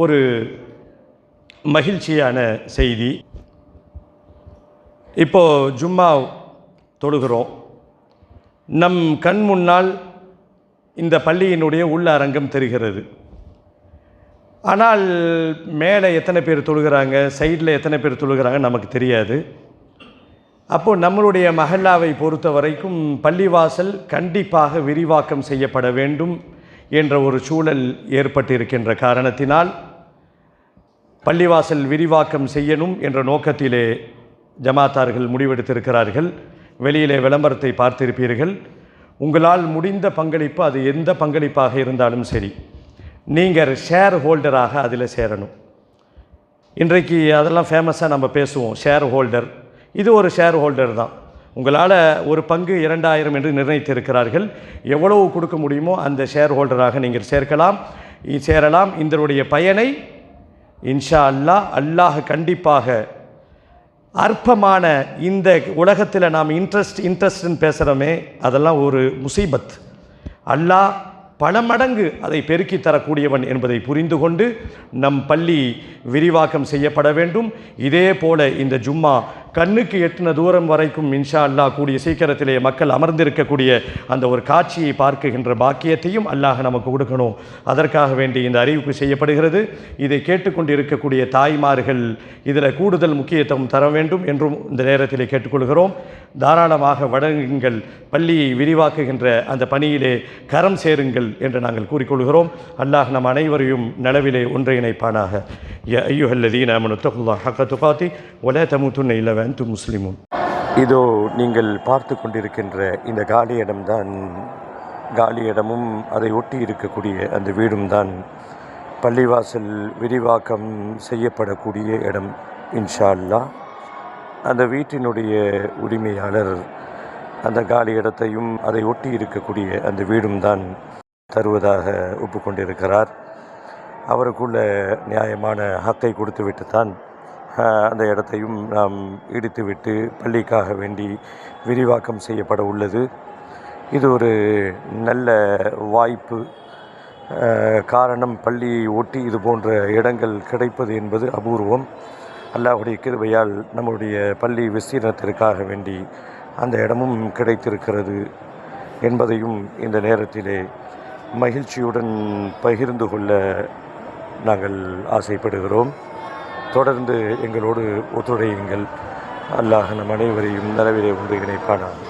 ஒரு மகிழ்ச்சியான செய்தி. இப்போது ஜும்மா தொழுகிறோம். நம் கண் முன்னால் இந்த பள்ளியினுடைய உள்ள அரங்கம் தெரிகிறது. ஆனால் மேலே எத்தனை பேர் தொழுகிறாங்க, சைடில் எத்தனை பேர் தொழுகிறாங்க நமக்கு தெரியாது. அப்போது நம்மளுடைய மஹல்லாவை பொறுத்த வரைக்கும் பள்ளிவாசல் கண்டிப்பாக விரிவாக்கம் செய்யப்பட வேண்டும் என்ற ஒரு சூழல் ஏற்பட்டிருக்கின்ற காரணத்தினால் பள்ளிவாசல் விரிவாக்கம் செய்யணும் என்ற நோக்கத்திலே ஜமாத்தார்கள் முடிவெடுத்திருக்கிறார்கள். வெளியிலே விளம்பரத்தை பார்த்திருப்பீர்கள். உங்களால் முடிந்த பங்களிப்பு, அது எந்த பங்களிப்பாக இருந்தாலும் சரி, நீங்கள் ஷேர் ஹோல்டராக அதில் சேரணும். இன்றைக்கு அதெல்லாம் ஃபேமஸாக நம்ம பேசுவோம், ஷேர் ஹோல்டர். இது ஒரு ஷேர் ஹோல்டர் தான். உங்களால் ஒரு பங்கு 2000 என்று நிர்ணயித்திருக்கிறார்கள். எவ்வளவு கொடுக்க முடியுமோ அந்த ஷேர் ஹோல்டராக நீங்கள் சேரலாம். இதனுடைய பயனை இன்ஷா அல்லாஹ் கண்டிப்பாக அற்பமான இந்த உலகத்தில் நாம் இன்ட்ரெஸ்ட்னு பேசுகிறோமே, அதெல்லாம் ஒரு முசீபத். அல்லாஹ் பல மடங்கு அதை பெருக்கி தரக்கூடியவன் என்பதை புரிந்து கொண்டு நம் பள்ளி விரிவாக்கம் செய்யப்பட வேண்டும். இதே போல இந்த ஜும்மா கண்ணுக்கு எட்டின தூரம் வரைக்கும் இன்ஷா அல்லாஹ் கூடிய சீக்கிரத்திலே மக்கள் அமர்ந்திருக்கக்கூடிய அந்த ஒரு காட்சியை பார்க்குகின்ற பாக்கியத்தையும் அல்லாஹ் நமக்கு கொடுக்கணும். அதற்காக வேண்டி இந்த அறிவிப்பு செய்யப்படுகிறது. இதை கேட்டுக்கொண்டு இருக்கக்கூடிய தாய்மார்கள் இதில் கூடுதல் முக்கியத்துவம் தர வேண்டும் என்றும் இந்த நேரத்திலே கேட்டுக்கொள்கிறோம். தாராளமாக வழங்குங்கள், பள்ளியை விரிவாக்குகின்ற அந்த பணியிலே கரம் சேருங்கள் என்று நாங்கள் கூறிக்கொள்கிறோம். அல்லாஹ் நம் அனைவரையும் நலவிலே ஒன்றிணைப்பானாக. யா அய்யுஹல்லதீன ஆமனு தக்குல்லாஹ ஹக்க துகாத்தி வலா தமூதுன்ன இல்லா வ அன்தும் முஸ்லிமூன். இதோ நீங்கள் பார்த்து கொண்டிருக்கின்ற இந்த காலி இடம்தான், காலி இடமும் அதை ஒட்டி இருக்கக்கூடிய அந்த வீடும் தான் பள்ளிவாசல் விரிவாக்கம் செய்யப்படக்கூடிய இடம் இன்ஷா அல்லாஹ். அந்த வீட்டினுடைய உரிமையாளர் அந்த காலி இடத்தையும் அதை ஒட்டி இருக்கக்கூடிய அந்த வீடும் தான் தருவதாக ஒப்புக்கொண்டிருக்கிறார். அவருக்குள்ள நியாயமான ஹக்கை கொடுத்துவிட்டு தான் அந்த இடத்தையும் நாம் இடித்துவிட்டு பள்ளிக்காக வேண்டி விரிவாக்கம் செய்யப்பட உள்ளது. இது ஒரு நல்ல வாய்ப்பு. காரணம், பள்ளியை ஒட்டி இது போன்ற இடங்கள் கிடைப்பது என்பது அபூர்வம். அல்லாஹ்வுடைய கிருபையால் நம்முடைய பள்ளி விஸ்தீர்ணத்திற்காக வேண்டி அந்த இடமும் கிடைத்திருக்கிறது என்பதையும் இந்த நேரத்திலே மகிழ்ச்சியுடன் பகிர்ந்து கொள்ள நாங்கள் ஆசைப்படுகிறோம். தொடர்ந்து எங்களோடு ஒத்துழையுங்கள். அல்லாஹ் நம் அனைவரையும் நலவிலே ஒன்று இணைப்பானார்.